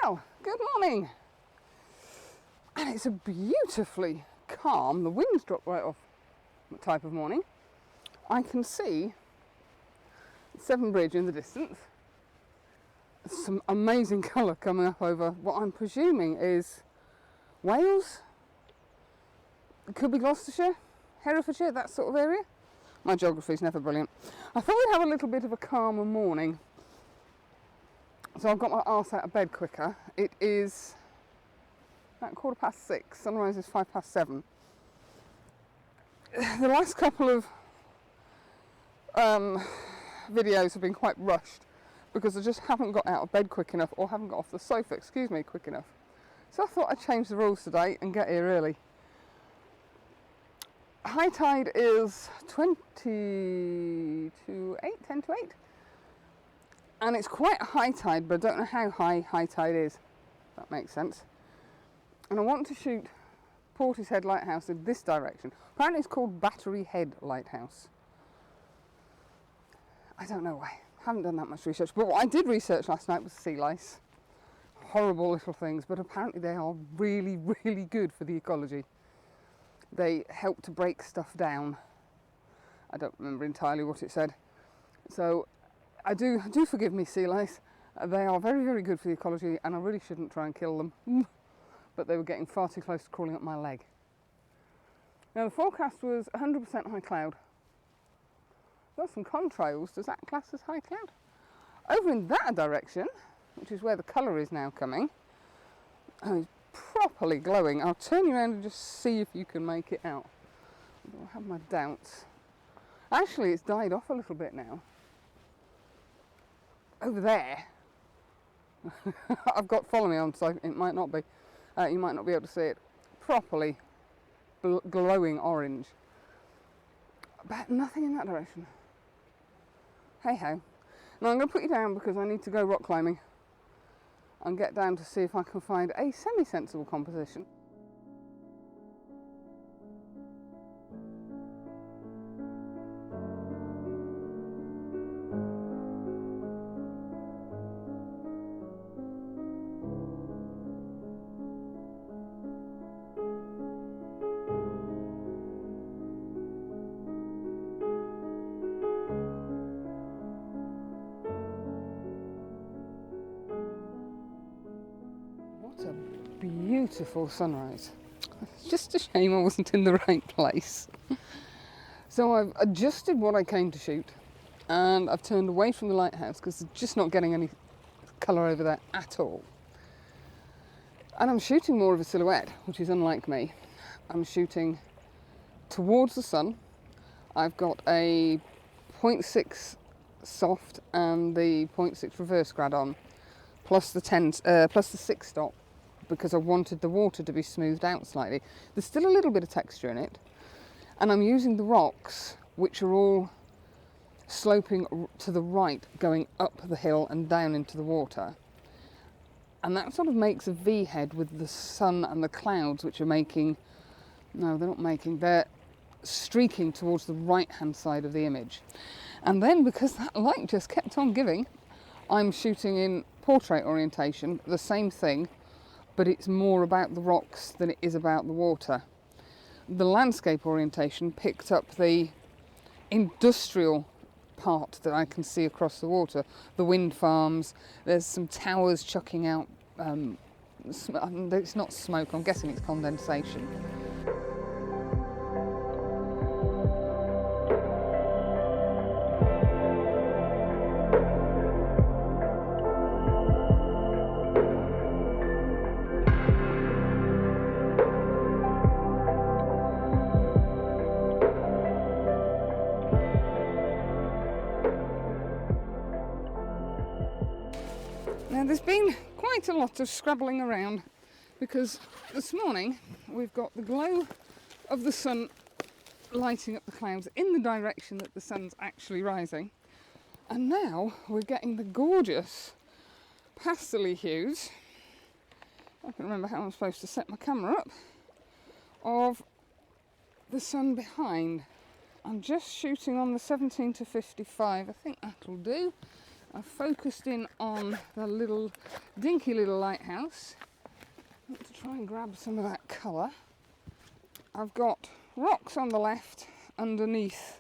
Well, good morning. And it's a beautifully calm, the wind's dropped right off type of morning. I can see Severn Bridge in the distance. Some amazing colour coming up over what I'm presuming is Wales. It could be Gloucestershire, Herefordshire, that sort of area. My geography's never brilliant. I thought we'd have a little bit of a calmer morning. So I've got my arse out of bed quicker. It is about 6:15, sunrise is 7:05. The last couple of videos have been quite rushed because I just haven't got out of bed quick enough, or haven't got off the sofa, quick enough. So I thought I'd change the rules today and get here early. High tide is 10 to 8. And it's quite a high tide, but I don't know how high tide is, if that makes sense. And I want to shoot Portishead Lighthouse in this direction. Apparently it's called Battery Head Lighthouse. I don't know why. Haven't done that much research. But what I did research last night was sea lice. Horrible little things, but apparently they are really, really good for the ecology. They help to break stuff down. I don't remember entirely what it said. So do forgive me, sea lice. They are very, very good for the ecology, and I really shouldn't try and kill them. But they were getting far too close to crawling up my leg. Now the forecast was 100% high cloud. Got some contrails. Does that class as high cloud? Over in that direction, which is where the colour is now coming, oh, it's properly glowing. I'll turn you around and just see if you can make it out. I have my doubts. Actually, it's died off a little bit now. Over there, I've got follow me on, so it might not be. You might not be able to see it. Properly glowing orange. But nothing in that direction. Hey ho. Now I'm going to put you down because I need to go rock climbing and get down to see if I can find a semi-sensible composition. What a beautiful sunrise. It's just a shame I wasn't in the right place. So I've adjusted what I came to shoot, and I've turned away from the lighthouse because it's just not getting any colour over there at all. And I'm shooting more of a silhouette, which is unlike me. I'm shooting towards the sun. I've got a 0.6 soft and the 0.6 reverse grad on, plus the 6 stop, because I wanted the water to be smoothed out slightly. There's still a little bit of texture in it, and I'm using the rocks, which are all sloping to the right, going up the hill and down into the water. And that sort of makes a V head with the sun and the clouds, which are they're streaking towards the right hand side of the image. And then, because that light just kept on giving, I'm shooting in portrait orientation, the same thing, but it's more about the rocks than it is about the water. The landscape orientation picked up the industrial part that I can see across the water, the wind farms. There's some towers chucking out, it's not smoke, I'm guessing it's condensation. Now there's been quite a lot of scrabbling around because this morning we've got the glow of the sun lighting up the clouds in the direction that the sun's actually rising, and now we're getting the gorgeous pastel-y hues. I can remember how I'm supposed to set my camera up, of the sun behind. I'm just shooting on the 17 to 55, I think that'll do. I've focused in on the little dinky little lighthouse. I want to try and grab some of that colour. I've got rocks on the left underneath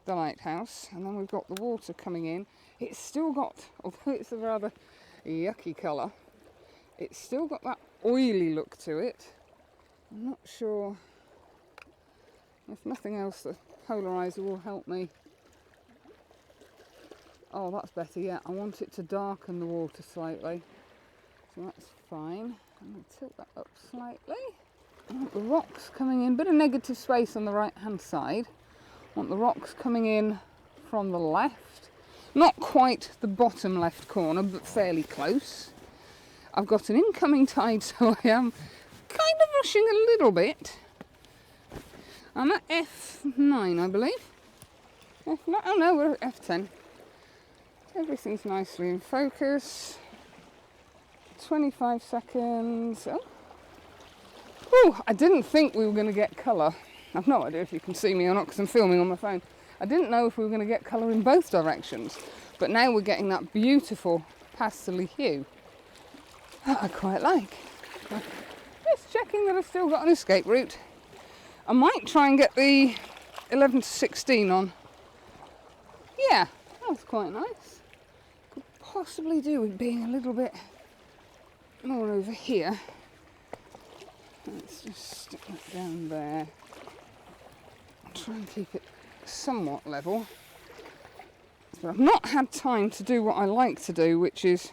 the lighthouse, and then we've got the water coming in. It's still got, although it's a rather yucky colour, it's still got that oily look to it. I'm not sure, if nothing else, the polarizer will help me. Oh, that's better, yeah. I want it to darken the water slightly, so that's fine. I'm going to tilt that up slightly. I want the rocks coming in, bit of negative space on the right hand side. I want the rocks coming in from the left, not quite the bottom left corner, but fairly close. I've got an incoming tide, so I am kind of rushing a little bit. I'm at F9, I believe. F9, oh no, we're at F10. Everything's nicely in focus. 25 seconds. Oh. Ooh, I didn't think we were going to get colour. I've no idea if you can see me or not because I'm filming on my phone. I didn't know if we were going to get colour in both directions. But now we're getting that beautiful pastel hue that I quite like. Just checking that I've still got an escape route. I might try and get the 11 to 16 on. Yeah, that's quite nice. Could possibly do with being a little bit more over here. Let's just stick that down there. Try and keep it somewhat level. But I've not had time to do what I like to do, which is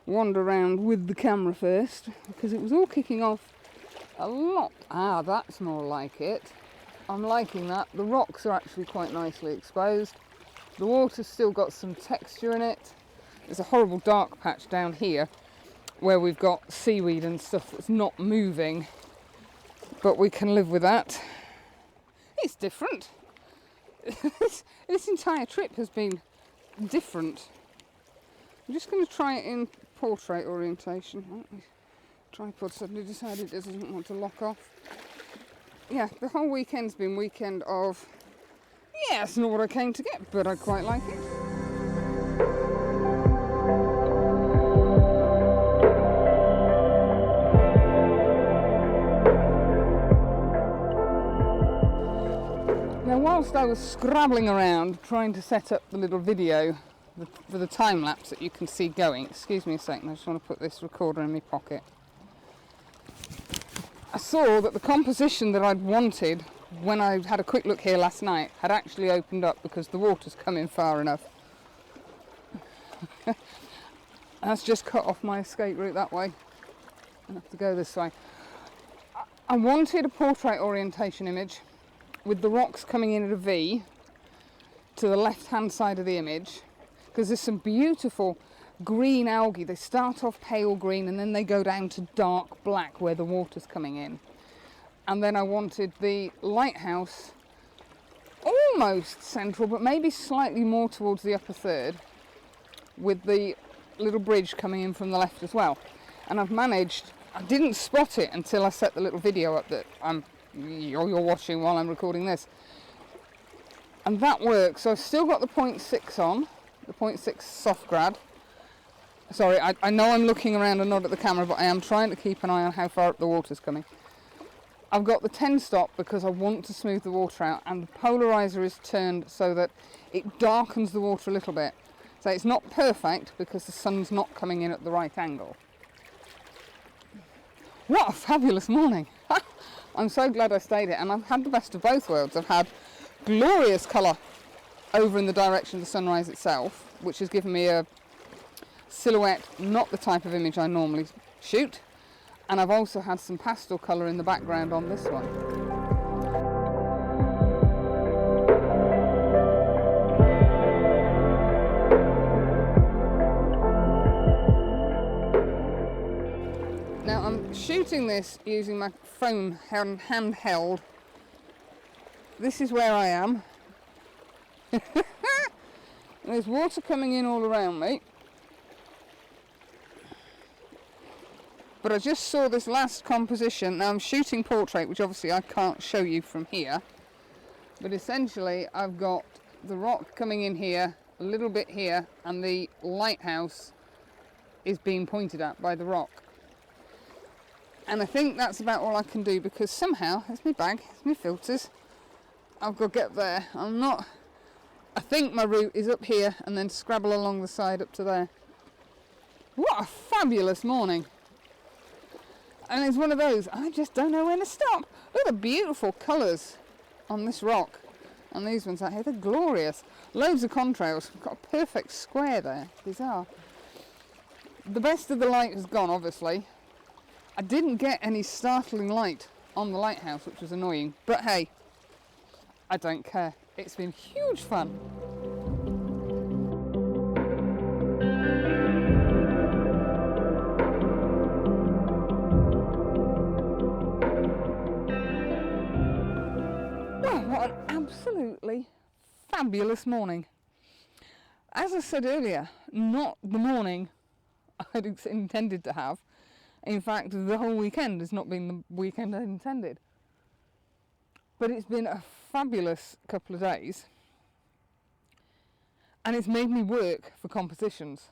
wander around with the camera first, because it was all kicking off a lot. Ah, that's more like it. I'm liking that. The rocks are actually quite nicely exposed. The water's still got some texture in it. There's a horrible dark patch down here where we've got seaweed and stuff that's not moving, but we can live with that. It's different. This entire trip has been different. I'm just going to try it in portrait orientation. Oh, my tripod suddenly decided it doesn't want to lock off. Yeah, the whole weekend's been weekend of, yeah, it's not what I came to get, but I quite like it. Now, whilst I was scrabbling around trying to set up the little video for the time lapse that you can see going, excuse me a second, I just want to put this recorder in my pocket. I saw that the composition that I'd wanted when I had a quick look here last night had actually opened up because the water's come in far enough. That's just cut off my escape route that way. I have to go this way. I wanted a portrait orientation image with the rocks coming in at a V to the left hand side of the image, because there's some beautiful green algae. They start off pale green and then they go down to dark black where the water's coming in. And then I wanted the lighthouse almost central, but maybe slightly more towards the upper third, with the little bridge coming in from the left as well. And I've managed, I didn't spot it until I set the little video up that you're watching while I'm recording this. And that works. So I've still got the 0.6 on, the 0.6 soft grad. Sorry, I know I'm looking around and not at the camera, but I am trying to keep an eye on how far up the water's coming. I've got the 10 stop because I want to smooth the water out, and the polarizer is turned so that it darkens the water a little bit. So it's not perfect because the sun's not coming in at the right angle. What a fabulous morning! I'm so glad I stayed here, and I've had the best of both worlds. I've had glorious colour over in the direction of the sunrise itself, which has given me a silhouette, not the type of image I normally shoot, and I've also had some pastel colour in the background on this one. Now I'm shooting this using my phone handheld. This is where I am. There's water coming in all around me. But I just saw this last composition. Now I'm shooting portrait, which obviously I can't show you from here. But essentially I've got the rock coming in here a little bit here, and the lighthouse is being pointed at by the rock. And I think that's about all I can do, because somehow, it's my bag, it's my filters, I've got to get there. I think my route is up here and then scrabble along the side up to there. What a fabulous morning. And it's one of those, I just don't know when to stop. Look at the beautiful colours on this rock. And these ones out here, they're glorious. Loads of contrails. We've got a perfect square there. Bizarre. The best of the light has gone, obviously. I didn't get any startling light on the lighthouse, which was annoying. But hey, I don't care. It's been huge fun. Well, what an absolutely fabulous morning. As I said earlier, not the morning I'd intended to have. In fact, the whole weekend has not been the weekend I intended. But it's been a fabulous couple of days. And it's made me work for compositions.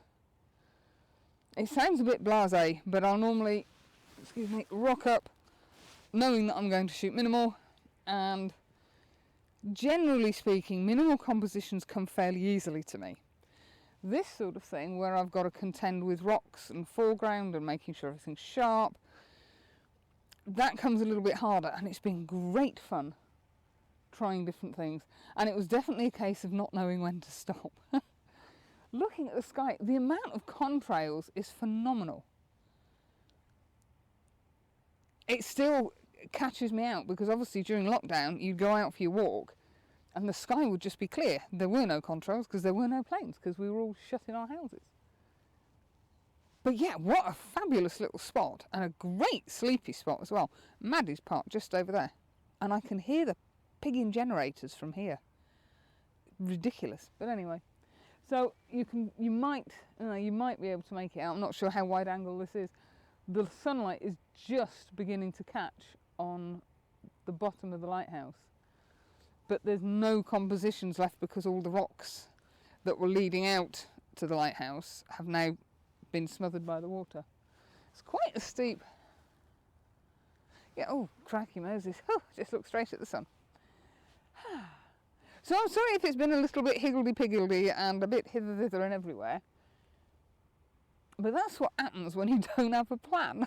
It sounds a bit blasé, but I'll normally, rock up knowing that I'm going to shoot minimal, and generally speaking, minimal compositions come fairly easily to me. This sort of thing, where I've got to contend with rocks and foreground and making sure everything's sharp, that comes a little bit harder, and it's been great fun trying different things. And it was definitely a case of not knowing when to stop. Looking at the sky, the amount of contrails is phenomenal. It still catches me out, because obviously during lockdown you'd go out for your walk and the sky would just be clear. There were no contrails because there were no planes, because we were all shut in our houses. But yeah, what a fabulous little spot, and a great sleepy spot as well. Maddie's Park just over there, and I can hear the pigging generators from here. Ridiculous. But anyway, so you might be able to make it out. I'm not sure how wide angle this is. The sunlight is just beginning to catch on the bottom of the lighthouse, but there's no compositions left, because all the rocks that were leading out to the lighthouse have now been smothered by the water. It's quite a steep, yeah, oh cracky Moses, oh, just look straight at the sun. So I'm sorry if it's been a little bit higgledy-piggledy and a bit hither-thither and everywhere, but that's what happens when you don't have a plan.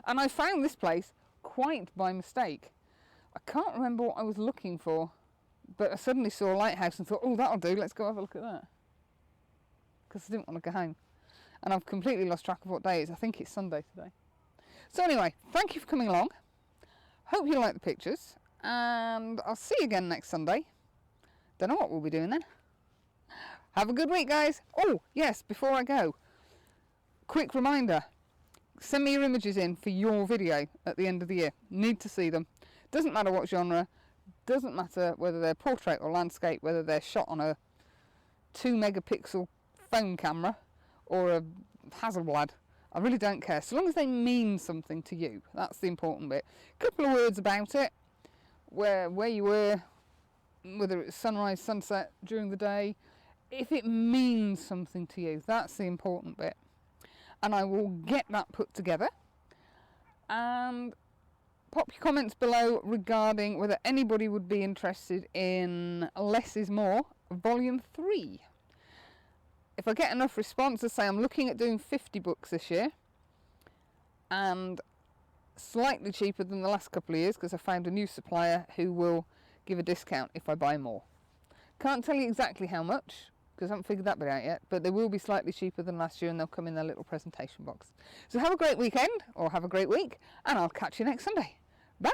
And I found this place quite by mistake. I can't remember what I was looking for, but I suddenly saw a lighthouse and thought, oh, that'll do, let's go have a look at that. Because I didn't want to go home. And I've completely lost track of what day it is. I think it's Sunday today. So anyway, thank you for coming along. Hope you like the pictures, and I'll see you again next Sunday. Don't know what we'll be doing then. Have a good week, guys. Oh, yes, before I go, quick reminder. Send me your images in for your video at the end of the year. Need to see them. Doesn't matter what genre, doesn't matter whether they're portrait or landscape, whether they're shot on a 2 megapixel phone camera or a Hasselblad. I really don't care, so long as they mean something to you. That's the important bit. A couple of words about it, where you were, whether it's sunrise, sunset, during the day. If it means something to you, that's the important bit. And I will get that put together. And pop your comments below regarding whether anybody would be interested in Less is More, Volume 3. If I get enough response, I say I'm looking at doing 50 books this year, and slightly cheaper than the last couple of years, because I found a new supplier who will give a discount if I buy more. Can't tell you exactly how much, because I haven't figured that bit out yet, but they will be slightly cheaper than last year, and they'll come in their little presentation box. So have a great weekend, or have a great week, and I'll catch you next Sunday. Bye!